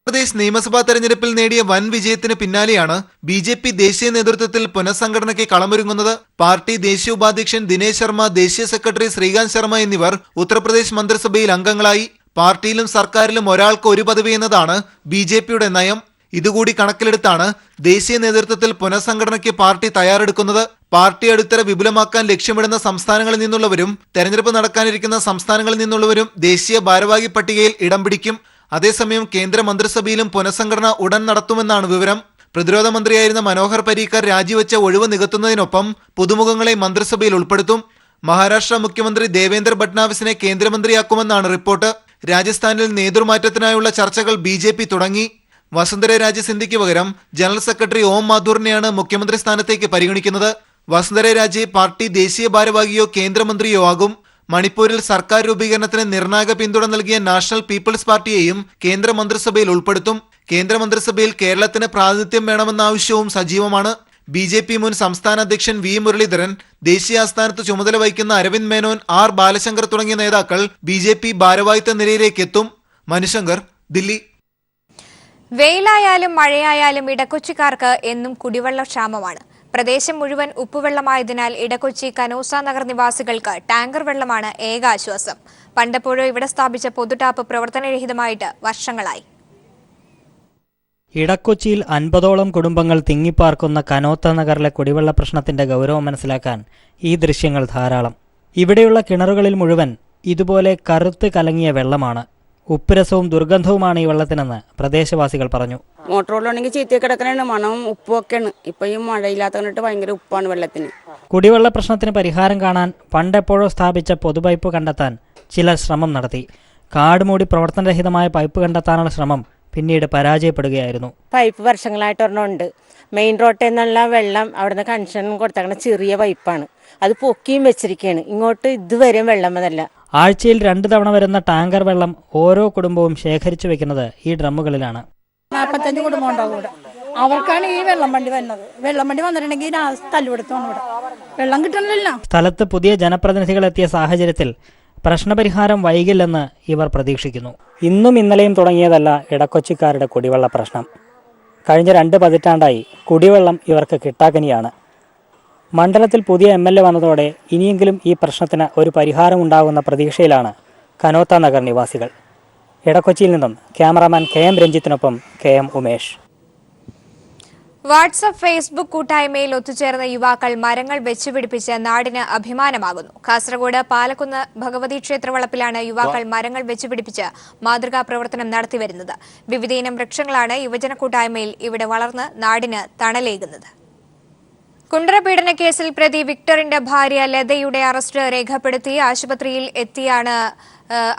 ഉത്തർപ്രദേശ് നിയമസഭാ തെരഞ്ഞെടുപ്പിൽ നേടിയ വൻ വിജയത്തിന് പിന്നാലെയാണ് BJP ദേശീയ നേതൃത്വത്തിൽ പുനഃസംഘടനയ്ക്ക് കളമൊരുങ്ങുന്നത്. പാർട്ടി ദേശീയ ഉപാധ്യക്ഷൻ ദിനേശ് ശർമ്മ, ദേശീയ സെക്രട്ടറി ശ്രീകാന്ത് ശർമ്മ എന്നിവർ ഉത്തർപ്രദേശ് മന്ത്രിസഭയിൽ അംഗങ്ങളായി. പാർട്ടിയിലും സർക്കാരിലും ഒരാൾക്ക് ഒരു പദവി എന്നതാണ് BJPയുടെ നയം. ഇതുകൂടി കണക്കിലെടുത്താണ് ദേശീയ നേതൃത്വത്തിൽ പുനഃസംഘടനയ്ക്ക് പാർട്ടി തയ്യാറെടുക്കുന്നത്. പാർട്ടി അടിത്തറ വിപുലമാക്കാൻ ലക്ഷ്യമിടുന്ന സംസ്ഥാനങ്ങളിൽ നിന്നുള്ളവരും തെരഞ്ഞെടുപ്പ് നടക്കാനിരിക്കുന്ന സംസ്ഥാനങ്ങളിൽ നിന്നുള്ളവരും ദേശീയ ഭാരവാഹി പട്ടികയിൽ ഇടം പിടിക്കും. അതേസമയം കേന്ദ്ര മന്ത്രിസഭയിലും പുനഃസംഘടന ഉടൻ നടത്തുമെന്നാണ് വിവരം. പ്രതിരോധ മന്ത്രിയായിരുന്ന മനോഹർ പരീക്കർ രാജിവെച്ച ഒഴിവ് നികത്തുന്നതിനൊപ്പം പുതുമുഖങ്ങളെ മന്ത്രിസഭയിൽ ഉൾപ്പെടുത്തും. മഹാരാഷ്ട്ര മുഖ്യമന്ത്രി ദേവേന്ദ്ര ഫഡ്നാവിസിനെ കേന്ദ്രമന്ത്രിയാക്കുമെന്നാണ് റിപ്പോർട്ട്. രാജസ്ഥാനിൽ നേതൃമാറ്റത്തിനായുള്ള ചർച്ചകൾ BJP തുടങ്ങി. വസുന്ധര രാജെ സിന്ധ്യയ്ക്ക് പകരം ജനറൽ സെക്രട്ടറി ഓം മാഥൂറിനെയാണ് മുഖ്യമന്ത്രി സ്ഥാനത്തേക്ക് പരിഗണിക്കുന്നത്. വസുന്ധര രാജെ പാർട്ടി ദേശീയ ഭാരവാഹിയോ കേന്ദ്രമന്ത്രിയോ ആകും. മണിപ്പൂരിൽ സർക്കാർ രൂപീകരണത്തിന് നിർണായക പിന്തുണ നൽകിയ നാഷണൽ പീപ്പിൾസ് പാർട്ടിയെയും കേന്ദ്ര മന്ത്രിസഭയിൽ ഉൾപ്പെടുത്തും. കേന്ദ്രമന്ത്രിസഭയിൽ കേരളത്തിന് പ്രാതിനിധ്യം വേണമെന്ന ആവശ്യവും സജീവമാണ്. BJP മുൻ സംസ്ഥാന അധ്യക്ഷൻ V മുരളീധരൻ, ദേശീയ ആസ്ഥാനത്ത് ചുമതല വഹിക്കുന്ന അരവിന്ദ് മേനോൻ, R ബാലശങ്കർ തുടങ്ങിയ നേതാക്കൾ BJP ഭാരവാഹിത്വ നിരയിലേക്ക് എത്തും. മനുശങ്കർ, ദില്ലി. വെയിലായാലും മഴയായാലും ഇടക്കൊച്ചിക്കാർക്ക് എന്നും കുടിവെള്ള ക്ഷാമമാണ്. പ്രദേശം മുഴുവൻ ഉപ്പുവെള്ളമായതിനാൽ ഇടക്കൊച്ചി കനോസ നഗർ നിവാസികൾക്ക് ടാങ്കർ വെള്ളമാണ് ഏക ആശ്വാസം. പണ്ടെപ്പോഴോ ഇവിടെ സ്ഥാപിച്ച പൊതുടാപ്പ് പ്രവർത്തനരഹിതമായിട്ട് വർഷങ്ങളായി. ഇടക്കൊച്ചിയിൽ 50ഓളം കുടുംബങ്ങൾ തിങ്ങിപ്പാർക്കുന്ന കനോത്ത നഗറിലെ കുടിവെള്ള പ്രശ്നത്തിന്റെ ഗൗരവം മനസ്സിലാക്കാൻ ഈ ദൃശ്യങ്ങൾ ധാരാളം. ഇവിടെയുള്ള കിണറുകളിൽ മുഴുവൻ ഇതുപോലെ കറുത്ത് കലങ്ങിയ വെള്ളമാണ്. ഉപ്പുരസവും ദുർഗന്ധവുമാണ് ഈ വെള്ളത്തിനെന്ന് പ്രദേശവാസികൾ പറഞ്ഞു. മോട്ടോറിലാണെങ്കിൽ ചീത്ത കിടക്കണ മണവും ഉപ്പൊക്കെയാണ്. ഇപ്പൊ ഈ മഴയില്ലാത്ത കണ്ടിട്ട് ഭയങ്കര ഉപ്പാണ് വെള്ളത്തിന്. കുടിവെള്ള പ്രശ്നത്തിന് പരിഹാരം കാണാൻ പണ്ടെപ്പോഴോ സ്ഥാപിച്ച പൊതുപൈപ്പ് കണ്ടെത്താൻ ചിലർ ശ്രമം നടത്തി. കാട് മൂടി പ്രവർത്തനരഹിതമായ പൈപ്പ് കണ്ടെത്താനുള്ള ശ്രമം പിന്നീട് പരാജയപ്പെടുകയായിരുന്നു. പൈപ്പ് വർഷങ്ങളായിട്ട് ഒരെണ്ണമുണ്ട്. മെയിൻ റോഡിൽ നിന്നുള്ള വെള്ളം അവിടുന്ന് കണക്ഷൻ കൊടുത്തേക്കണ ചെറിയ പൈപ്പാണ്. അത് പൊക്കിയും വെച്ചിരിക്കുകയാണ്. ഇങ്ങോട്ട് ഇതുവരെയും വെള്ളം വന്നല്ല. ആഴ്ചയിൽ 2 തവണ വരുന്ന ടാങ്കർ വെള്ളം ഓരോ കുടുംബവും ശേഖരിച്ചു വെക്കുന്നത് ഈ ഡ്രമ്മുകളിലാണ്. 45 കുടുംബം ഉണ്ടാവും ഇവിടെ. അവർക്കാണ് ഈ വെള്ളം വണ്ടി വരുന്നത്. വെള്ളം വണ്ടി വന്നിട്ടുണ്ടെങ്കിൽ തല്ലുകൊടുത്തോണം ഇവിടെ. വെള്ളം കിട്ടണില്ല. സ്ഥലത്ത് പുതിയ ജനപ്രതിനിധികൾ എത്തിയ സാഹചര്യത്തിൽ പ്രശ്നപരിഹാരം വൈകില്ലെന്ന് ഇവർ പ്രതീക്ഷിക്കുന്നു. ഇന്നും ഇന്നലെയും തുടങ്ങിയതല്ല ഇടക്കൊച്ചിക്കാരുടെ കുടിവെള്ള പ്രശ്നം. കഴിഞ്ഞ 2 പതിറ്റാണ്ടായി കുടിവെള്ളം ഇവർക്ക് കിട്ടാക്കനിയാണ്. മണ്ഡലത്തിൽ പുതിയ MLA വന്നതോടെ ഇനിയെങ്കിലും ഈ പ്രശ്നത്തിന് ഒരു പരിഹാരമുണ്ടാകുന്ന പ്രതീക്ഷയിലാണ് കനോത്ത നഗർ നിവാസികൾ. ഇടക്കൊച്ചിയിൽ നിന്നും cameraman KM രഞ്ജിത്തിനൊപ്പം KM Umesh. WhatsApp Facebook കൂട്ടായ്മയിൽ ഒത്തുചേർന്ന യുവാക്കൾ മരങ്ങൾ വെച്ചുപിടിപ്പിച്ച് നാടിന് അഭിമാനമാകുന്നു. കാസർഗോഡ് പാലക്കുന്ന് ഭഗവതി ക്ഷേത്രവളപ്പിലാണ് യുവാക്കൾ മരങ്ങൾ വെച്ചുപിടിപ്പിച്ച് മാതൃകാ പ്രവർത്തനം നടത്തിവരുന്നത്. വിവിധയിനം വൃക്ഷങ്ങളാണ് യുവജന കൂട്ടായ്മയിൽ ഇവിടെ വളർന്ന് നാടിന് തണലേകുന്നത്. കുണ്ടറ പീഡന കേസിൽ പ്രതി വിക്ടറിന്റെ ഭാര്യ ലതയുടെ അറസ്റ്റ് രേഖപ്പെടുത്തി ആശുപത്രിയിൽ എത്തിയാണ്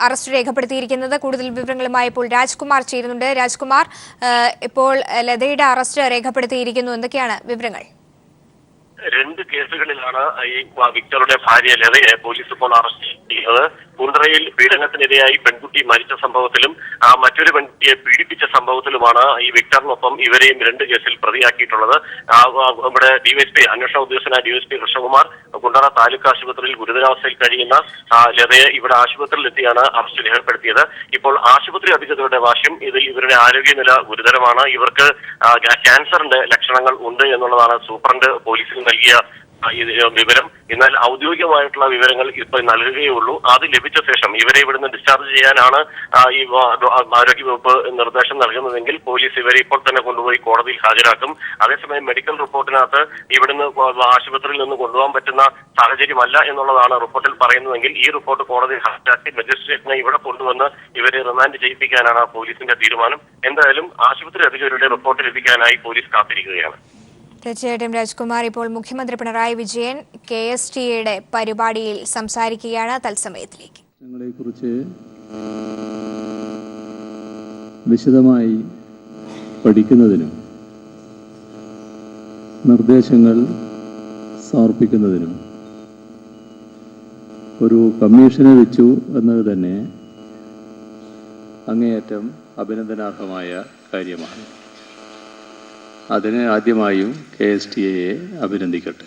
അറസ്റ്റ് രേഖപ്പെടുത്തിയിരിക്കുന്നത്. കൂടുതൽ വിവരങ്ങളുമായി ഇപ്പോൾ രാജ്കുമാർ ചേരുന്നുണ്ട്. രാജ്കുമാർ, ഇപ്പോൾ ലതയുടെ അറസ്റ്റ് രേഖപ്പെടുത്തിയിരിക്കുന്നു, എന്തൊക്കെയാണ് വിവരങ്ങൾ? 2 കേസുകളിലാണ് ഈ വിക്ടറുടെ ഭാര്യ ലതയെ പോലീസ് ഇപ്പോൾ അറസ്റ്റ് ചെയ്തത്. കുണ്ടറയിൽ പീഡനത്തിനിരയായി പെൺകുട്ടി മരിച്ച സംഭവത്തിലും മറ്റൊരു പെൺകുട്ടിയെ പീഡിപ്പിച്ച സംഭവത്തിലുമാണ് ഈ വിക്ടറിനൊപ്പം ഇവരെയും 2 കേസിൽ പ്രതിയാക്കിയിട്ടുള്ളത്. ഇവിടെ ഡിവൈഎസ്പി അന്വേഷണ ഉദ്യോഗസ്ഥനായ ഡിവൈഎസ്പി കൃഷ്ണകുമാർ കുണ്ടറ താലൂക്ക് ആശുപത്രിയിൽ ഗുരുതരാവസ്ഥയിൽ കഴിയുന്ന ലതയെ ഇവിടെ ആശുപത്രിയിൽ എത്തിയാണ് അറസ്റ്റ് രേഖപ്പെടുത്തിയത്. ഇപ്പോൾ ആശുപത്രി അധികൃതരുടെ ഭാഷ്യം ഇതിൽ ഇവരുടെ ആരോഗ്യനില ഗുരുതരമാണ്, ഇവർക്ക് ക്യാൻസറിന്റെ ലക്ഷണങ്ങൾ ഉണ്ട് എന്നുള്ളതാണ് സൂപ്രണ്ട് പോലീസിൽ നൽകിയ വിവരം. എന്നാൽ ഔദ്യോഗികമായിട്ടുള്ള വിവരങ്ങൾ ഇപ്പോൾ നൽകുകയുള്ളൂ. അത് ലഭിച്ച ശേഷം ഇവരെ ഇവിടുന്ന് ഡിസ്ചാർജ് ചെയ്യാനാണ് ഈ ആരോഗ്യവകുപ്പ് നിർദ്ദേശം നൽകുന്നതെങ്കിൽ പോലീസ് ഇവരെ ഇപ്പോൾ തന്നെ കൊണ്ടുപോയി കോടതിയിൽ ഹാജരാക്കും. അതേസമയം മെഡിക്കൽ റിപ്പോർട്ടിനകത്ത് ഇവിടുന്ന് ആശുപത്രിയിൽ നിന്ന് കൊണ്ടുപോകാൻ പറ്റുന്ന സാഹചര്യമല്ല എന്നുള്ളതാണ് റിപ്പോർട്ടിൽ പറയുന്നതെങ്കിൽ ഈ റിപ്പോർട്ട് കോടതിയിൽ ഹാജരാക്കി മജിസ്ട്രേറ്റിനെ ഇവിടെ കൊണ്ടുവന്ന് ഇവരെ റിമാൻഡ് ചെയ്യിപ്പിക്കാനാണ് പോലീസിന്റെ തീരുമാനം. എന്തായാലും ആശുപത്രി അധികൃതരുടെ റിപ്പോർട്ട് ലഭിക്കാനായി പോലീസ് കാത്തിരിക്കുകയാണ്. തീർച്ചയായിട്ടും രാജ്കുമാർ, ഇപ്പോൾ മുഖ്യമന്ത്രി പിണറായി വിജയൻ KSTAയുടെ പരിപാടിയിൽ സംസാരിക്കുകയാണ്. തത്സമയത്തിലേക്ക് ഞങ്ങളെക്കുറിച്ച് വിശദമായി പഠിക്കുന്നതിനും നിർദ്ദേശങ്ങൾ സമർപ്പിക്കുന്നതിനും ഒരു കമ്മീഷനെ വെച്ചു എന്നത് തന്നെ അങ്ങേയറ്റം അഭിനന്ദനാർഹമായ കാര്യമാണ്. അതിന് ആദ്യമായും KSTAയെ അഭിനന്ദിക്കട്ടെ.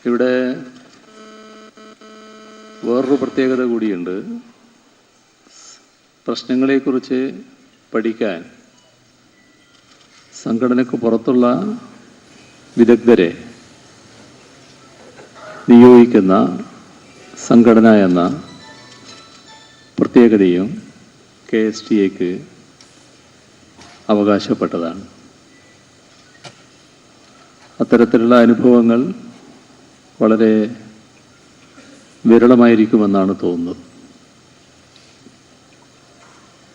ഇവിടെ വേറൊരു പ്രത്യേകത കൂടിയുണ്ട്. പ്രശ്നങ്ങളെക്കുറിച്ച് പഠിക്കാൻ സംഘടനയ്ക്ക് പുറത്തുള്ള വിദഗ്ധരെ നിയോഗിക്കുന്ന സംഘടന എന്ന പ്രത്യേകതയും KSTAക്ക് അവകാശപ്പെട്ടതാണ്. അത്തരത്തിലുള്ള അനുഭവങ്ങൾ വളരെ വിരളമായിരിക്കുമെന്നാണ് തോന്നുന്നത്.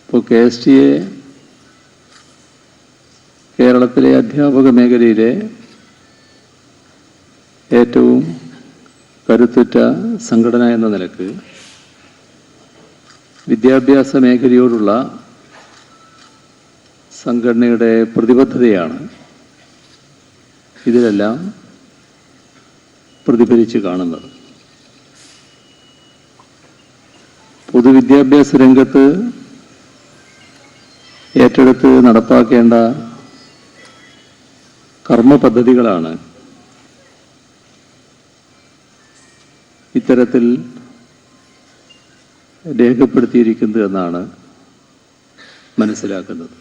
ഇപ്പോൾ KSTA കേരളത്തിലെ അധ്യാപക മേഖലയിലെ ഏറ്റവും കരുത്തുറ്റ സംഘടന എന്ന നിലക്ക് വിദ്യാഭ്യാസ മേഖലയോടുള്ള സംഘടനയുടെ പ്രതിബദ്ധതയാണ് ഇതിലെല്ലാം പ്രതിഫലിച്ച് കാണുന്നത്. പൊതുവിദ്യാഭ്യാസ രംഗത്ത് ഏറ്റെടുത്ത് നടപ്പാക്കേണ്ട കർമ്മ പദ്ധതികളാണ് ഇത്തരത്തിൽ രേഖപ്പെടുത്തിയിരിക്കുന്നത് എന്നാണ് മനസ്സിലാക്കുന്നത്.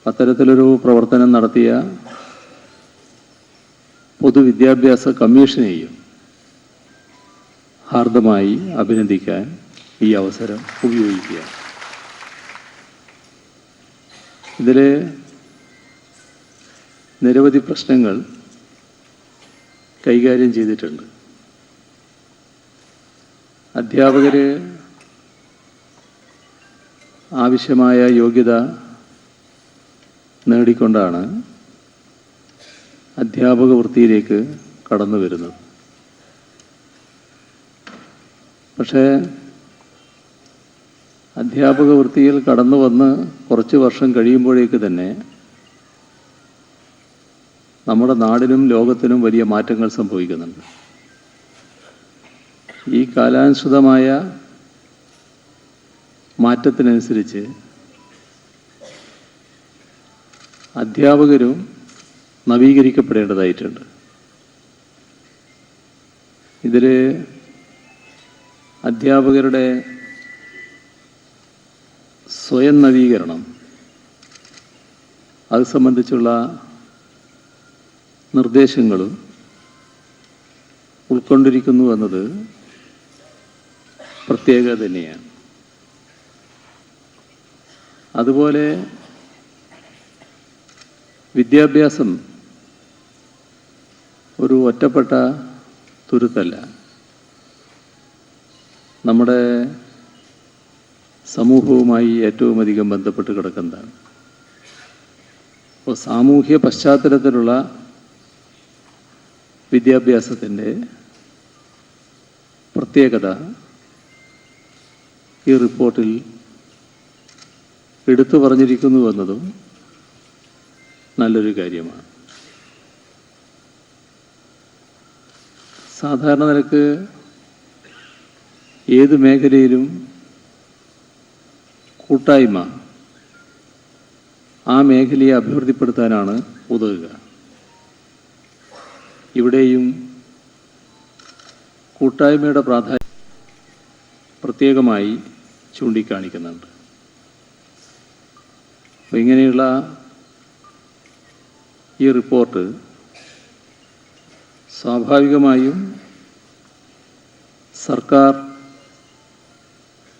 അത്തരത്തിലൊരു പ്രവർത്തനം നടത്തിയ പൊതുവിദ്യാഭ്യാസ കമ്മീഷനെയും ഹാർദമായി അഭിനന്ദിക്കാൻ ഈ അവസരം ഉപയോഗിക്കുക. ഇതിൽ നിരവധി പ്രശ്നങ്ങൾ കൈകാര്യം ചെയ്തിട്ടുണ്ട്. അധ്യാപകർ ആവശ്യമായ യോഗ്യത നേടിക്കൊണ്ടാണ് അധ്യാപക വൃത്തിയിലേക്ക് കടന്നു വരുന്നത്. പക്ഷേ അധ്യാപക വൃത്തിയിൽ കടന്നു വന്ന് കുറച്ച് വർഷം കഴിയുമ്പോഴേക്ക് തന്നെ നമ്മുടെ നാടിനും ലോകത്തിനും വലിയ മാറ്റങ്ങൾ സംഭവിക്കുന്നുണ്ട്. ഈ കാലാനുസൃതമായ മാറ്റത്തിനനുസരിച്ച് അധ്യാപകരും നവീകരിക്കപ്പെടേണ്ടതായിട്ടുണ്ട്. ഇതിൽ അധ്യാപകരുടെ സ്വയം നവീകരണം, അത് സംബന്ധിച്ചുള്ള നിർദ്ദേശങ്ങളും ഉൾക്കൊണ്ടിരിക്കുന്നു എന്നത് പ്രത്യേകത തന്നെയാണ്. അതുപോലെ വിദ്യാഭ്യാസം ഒരു ഒറ്റപ്പെട്ട തുരുത്തല്ല. നമ്മുടെ സമൂഹവുമായി ഏറ്റവും അധികം ബന്ധപ്പെട്ട് കിടക്കുന്നതാണ്. അപ്പോൾ സാമൂഹ്യ പശ്ചാത്തലത്തിലുള്ള വിദ്യാഭ്യാസത്തിൻ്റെ പ്രത്യേകത ഈ റിപ്പോർട്ടിൽ എടുത്തു പറഞ്ഞിരിക്കുന്നു എന്നതും നല്ലൊരു കാര്യമാണ്. സാധാരണ നിലക്ക് ഏത് മേഖലയിലും കൂട്ടായ്മ ആ മേഖലയെ അഭിവൃദ്ധിപ്പെടുത്താനാണ് ഉതകുക. ഇവിടെയും കൂട്ടായ്മയുടെ പ്രാധാന്യം പ്രത്യേകമായി ചൂണ്ടിക്കാണിക്കുന്നുണ്ട്. അപ്പോൾ ഇങ്ങനെയുള്ള ഈ റിപ്പോർട്ട് സ്വാഭാവികമായും സർക്കാർ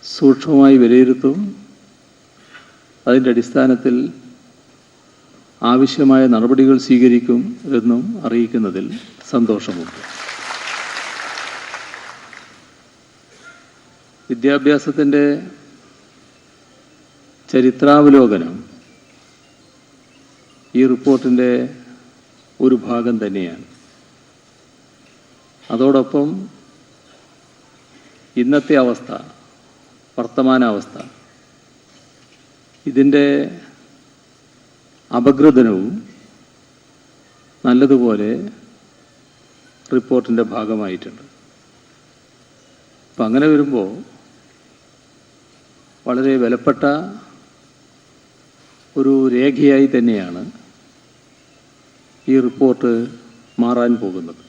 സൂക്ഷ്മമായി വിലയിരുത്തും. അതിൻ്റെ അടിസ്ഥാനത്തിൽ ആവശ്യമായ നടപടികൾ സ്വീകരിക്കും എന്നും അറിയിക്കുന്നതിൽ സന്തോഷമുണ്ട്. വിദ്യാഭ്യാസത്തിൻ്റെ ചരിത്രാവലോകനം ഈ റിപ്പോർട്ടിൻ്റെ ഒരു ഭാഗം തന്നെയാണ്. അതോടൊപ്പം ഇന്നത്തെ അവസ്ഥ, വർത്തമാനാവസ്ഥ, ഇതിൻ്റെ അപഗ്രഥനവും നല്ലതുപോലെ റിപ്പോർട്ടിൻ്റെ ഭാഗമായിട്ടുണ്ട്. അപ്പം അങ്ങനെ വരുമ്പോൾ വളരെ വിലപ്പെട്ട ഒരു രേഖയായി തന്നെയാണ് ഈ റിപ്പോർട്ട് മാറാൻ പോകുന്നത്.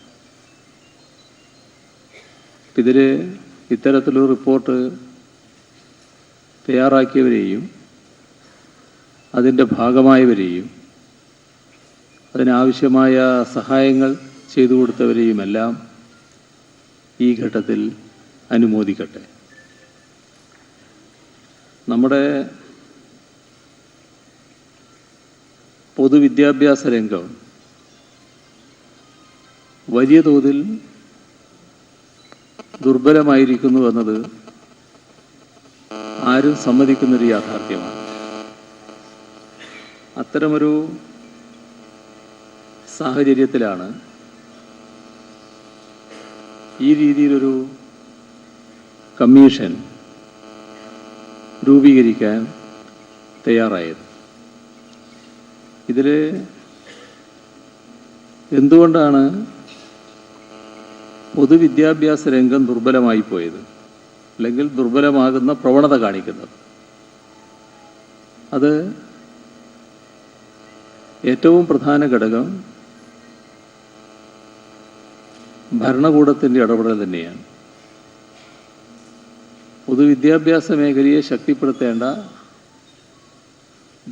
ഇതിൽ ഇത്തരത്തിലൊരു റിപ്പോർട്ട് തയ്യാറാക്കിയവരെയും അതിൻ്റെ ഭാഗമായവരെയും അതിനാവശ്യമായ സഹായങ്ങൾ ചെയ്തു കൊടുത്തവരെയുമെല്ലാം ഈ ഘട്ടത്തിൽ അനുമോദിക്കട്ടെ. നമ്മുടെ പൊതുവിദ്യാഭ്യാസ രംഗം വലിയ തോതിൽ ദുർബലമായിരിക്കുന്നു എന്നത് ആരും സമ്മതിക്കുന്നൊരു യാഥാർത്ഥ്യമാണ്. അത്തരമൊരു സാഹചര്യത്തിലാണ് ഈ രീതിയിലൊരു കമ്മീഷൻ രൂപീകരിക്കാൻ തയ്യാറായത്. ഇതിൽ എന്തുകൊണ്ടാണ് പൊതുവിദ്യാഭ്യാസ രംഗം ദുർബലമായി പോയത്, അല്ലെങ്കിൽ ദുർബലമാകുന്ന പ്രവണത കാണിക്കുന്നത്? അത് ഏറ്റവും പ്രധാന ഘടകം ഭരണകൂടത്തിൻ്റെ ഇടപെടൽ തന്നെയാണ്. പൊതുവിദ്യാഭ്യാസ മേഖലയെ ശക്തിപ്പെടുത്തേണ്ട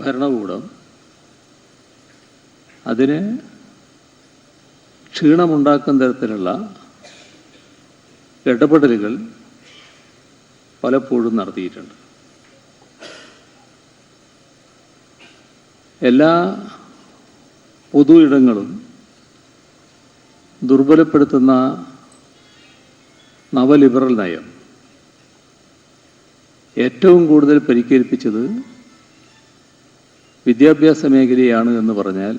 ഭരണകൂടം അതിന് ക്ഷീണമുണ്ടാക്കുന്ന തരത്തിലുള്ള ഇടപെടലുകൾ പലപ്പോഴും നടത്തിയിട്ടുണ്ട്. എല്ലാ പൊതു ഇടങ്ങളും ദുർബലപ്പെടുത്തുന്ന നവലിബറൽ നയം ഏറ്റവും കൂടുതൽ പരിക്കേൽപ്പിച്ചത് വിദ്യാഭ്യാസ മേഖലയാണ് എന്ന് പറഞ്ഞാൽ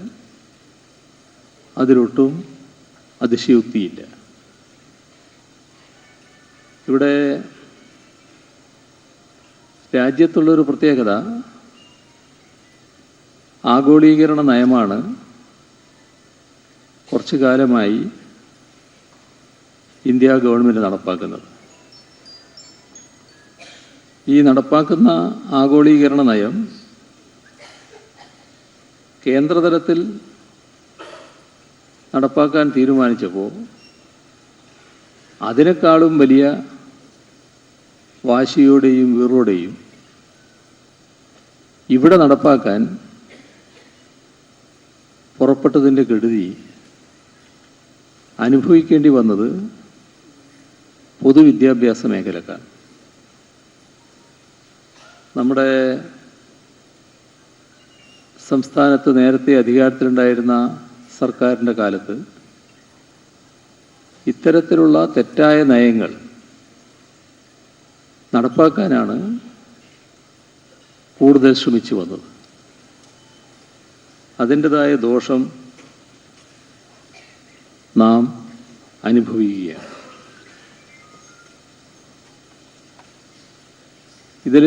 അതിലൊട്ടും അതിശയോക്തിയില്ല. ഇവിടെ രാജ്യത്തുള്ളൊരു പ്രത്യേകത ആഗോളീകരണ നയമാണ് കുറച്ചു കാലമായി ഇന്ത്യ ഗവൺമെൻറ് നടപ്പാക്കുന്നത്. ഈ നടപ്പാക്കുന്ന ആഗോളീകരണ നയം കേന്ദ്രതലത്തിൽ നടപ്പാക്കാൻ തീരുമാനിച്ചപ്പോൾ അതിനേക്കാളും വലിയ വാശിയോടെയും വീറോടെയും ഇവിടെ നടപ്പാക്കാൻ പുറപ്പെട്ടതിൻ്റെ കെടുതി അനുഭവിക്കേണ്ടി വന്നത് പൊതുവിദ്യാഭ്യാസ മേഖലക്കാണ്. നമ്മുടെ സംസ്ഥാനത്ത് നേരത്തെ അധികാരത്തിലുണ്ടായിരുന്ന സർക്കാരിൻ്റെ കാലത്ത് ഇത്തരത്തിലുള്ള തെറ്റായ നയങ്ങൾ നടപ്പാക്കാനാണ് കൂടുതൽ ശ്രമിച്ചു വന്നത്. അതിൻ്റെതായ ദോഷം നാം അനുഭവിക്കുകയാണ്. ഇതിൽ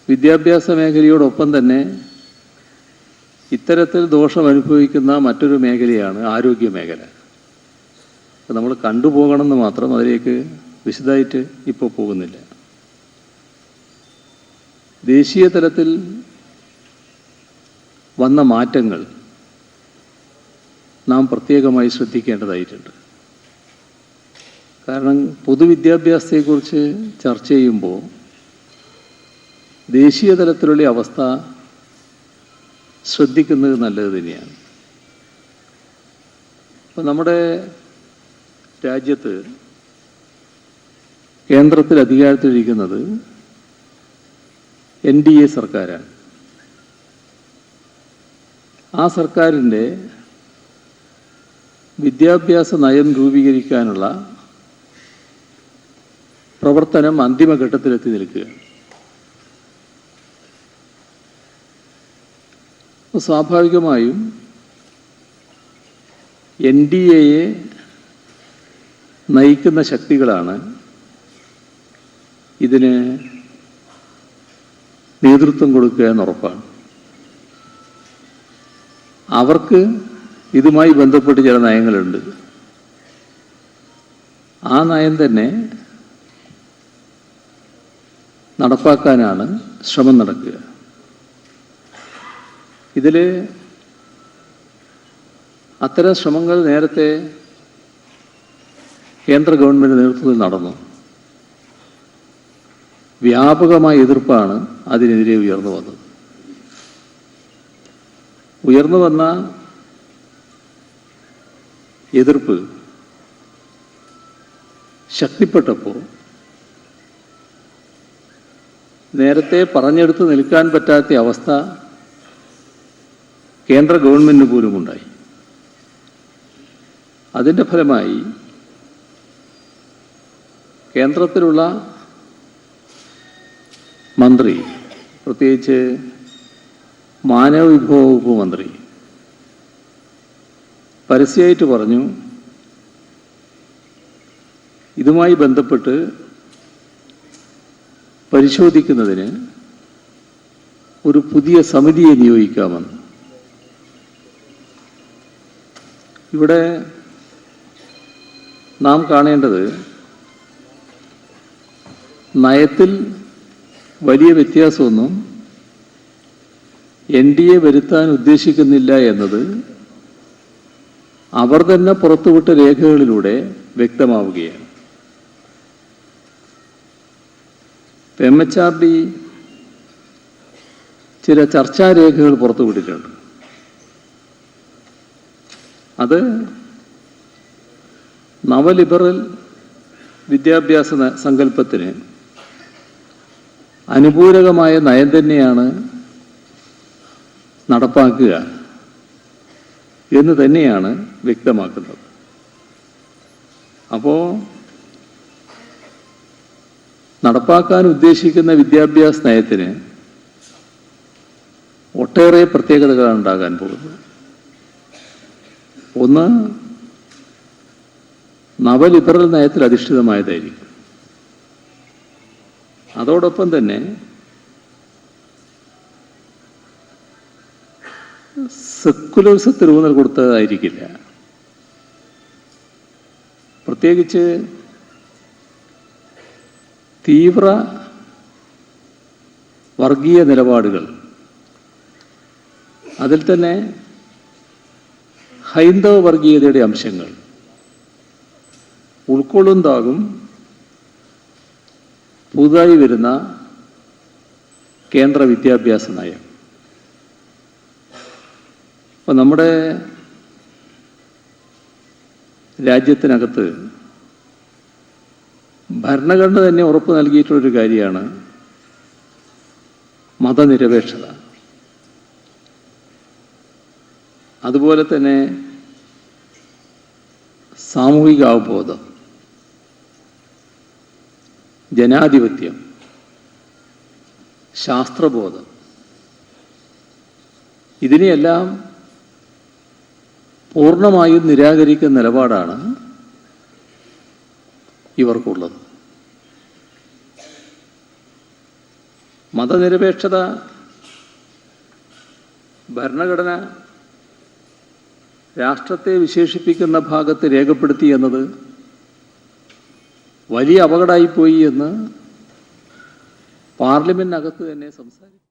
വിദ്യാഭ്യാസ മേഖലയോടൊപ്പം തന്നെ ഇത്തരത്തിൽ ദോഷം അനുഭവിക്കുന്ന മറ്റൊരു മേഖലയാണ് ആരോഗ്യ മേഖല. നമ്മൾ കണ്ടുപോകണമെന്ന് മാത്രം, അതിലേക്ക് വിശദമായിട്ട് ഇപ്പോൾ പോകുന്നില്ല. ദേശീയ തലത്തിൽ വന്ന മാറ്റങ്ങൾ നാം പ്രത്യേകമായി ശ്രദ്ധിക്കേണ്ടതായിട്ടുണ്ട്. കാരണം പൊതുവിദ്യാഭ്യാസത്തെക്കുറിച്ച് ചർച്ച ചെയ്യുമ്പോൾ ദേശീയ തലത്തിലുള്ള അവസ്ഥ ശ്രദ്ധിക്കുന്നത് നല്ലത് തന്നെയാണ്. അപ്പം നമ്മുടെ രാജ്യത്ത് കേന്ദ്രത്തിൽ അധികാരത്തിലിരിക്കുന്നത് NDA സർക്കാരാണ്. ആ സർക്കാരിൻ്റെ വിദ്യാഭ്യാസ നയം രൂപീകരിക്കാനുള്ള പ്രവർത്തനം അന്തിമഘട്ടത്തിലെത്തി നിൽക്കുകയാണ്. സ്വാഭാവികമായും NDAയെ നയിക്കുന്ന ശക്തികളാണ് ഇതിന് നേതൃത്വം കൊടുക്കുക എന്നുറപ്പാണ്. അവർക്ക് ഇതുമായി ബന്ധപ്പെട്ട് ചില നയങ്ങളുണ്ട്. ആ നയം തന്നെ നടപ്പാക്കാനാണ് ശ്രമം നടക്കുക. ഇതിൽ അത്തരം ശ്രമങ്ങൾ നേരത്തെ കേന്ദ്ര ഗവൺമെൻറ് നേതൃത്വത്തിൽ നടന്നു. വ്യാപകമായ എതിർപ്പാണ് അതിനെതിരെ ഉയർന്നു വന്നത്. ഉയർന്നു വന്ന എതിർപ്പ് ശക്തിപ്പെട്ടപ്പോൾ നേരത്തെ പറഞ്ഞെടുത്ത് നിൽക്കാൻ പറ്റാത്ത അവസ്ഥ കേന്ദ്ര ഗവൺമെന്റിന് പോലും ഉണ്ടായി. അതിൻ്റെ ഫലമായി കേന്ദ്രത്തിലുള്ള മന്ത്രി, പ്രത്യേകിച്ച് മാനവ വിഭവ വകുപ്പ് മന്ത്രി പരസ്യമായിട്ട് പറഞ്ഞു, ഇതുമായി ബന്ധപ്പെട്ട് പരിശോധിക്കുന്നതിന് ഒരു പുതിയ സമിതിയെ നിയോഗിക്കാമെന്ന്. ഇവിടെ നാം കാണേണ്ടത് നയത്തിൽ വലിയ വ്യത്യാസമൊന്നും NDA വരുത്താൻ ഉദ്ദേശിക്കുന്നില്ല എന്നത് അവർ തന്നെ പുറത്തുവിട്ട രേഖകളിലൂടെ വ്യക്തമാവുകയാണ്. MHRD ചില ചർച്ചാരേഖകൾ പുറത്തുവിട്ടിട്ടുണ്ട്. അത് നവലിബറൽ വിദ്യാഭ്യാസ സങ്കല്പത്തിന് അനുപൂരകമായ നയം തന്നെയാണ് നടപ്പാക്കുക എന്ന് തന്നെയാണ് വ്യക്തമാക്കുന്നത്. അപ്പോൾ നടപ്പാക്കാൻ ഉദ്ദേശിക്കുന്ന വിദ്യാഭ്യാസ നയത്തിന് ഒട്ടേറെ പ്രത്യേകതകളാണ് ഉണ്ടാകാൻ പോകുന്നത്. ഒന്ന്, നവലിബറൽ നയത്തിൽ അധിഷ്ഠിതമായതായിരിക്കും. അതോടൊപ്പം തന്നെ സെക്കുലറിസത്തിൽ ഊന്നൽ കൊടുത്തതായിരിക്കില്ല. പ്രത്യേകിച്ച് തീവ്ര വർഗീയ നിലപാടുകൾ, അതിൽ തന്നെ ഹൈന്ദവ വർഗീയതയുടെ അംശങ്ങൾ ഉൾക്കൊള്ളുന്നതാകും പുതുതായി വരുന്ന കേന്ദ്ര വിദ്യാഭ്യാസ നയം. അപ്പം നമ്മുടെ രാജ്യത്തിനകത്ത് ഭരണഘടന തന്നെ ഉറപ്പ് നൽകിയിട്ടുള്ളൊരു കാര്യമാണ് മതനിരപേക്ഷത. അതുപോലെ തന്നെ സാമൂഹിക അവബോധം, ജനാധിപത്യം, ശാസ്ത്രബോധം, ഇതിനെയെല്ലാം പൂർണ്ണമായും നിരാകരിക്കുന്ന നിലപാടാണ് ഇവർക്കുള്ളത്. മതനിരപേക്ഷത ഭരണഘടന രാഷ്ട്രത്തെ വിശേഷിപ്പിക്കുന്ന ഭാഗത്ത് രേഖപ്പെടുത്തി എന്നത് വലിയ അപകടമായിപ്പോയി എന്ന് പാർലമെന്റിനകത്ത് തന്നെ സംസാരിച്ചു.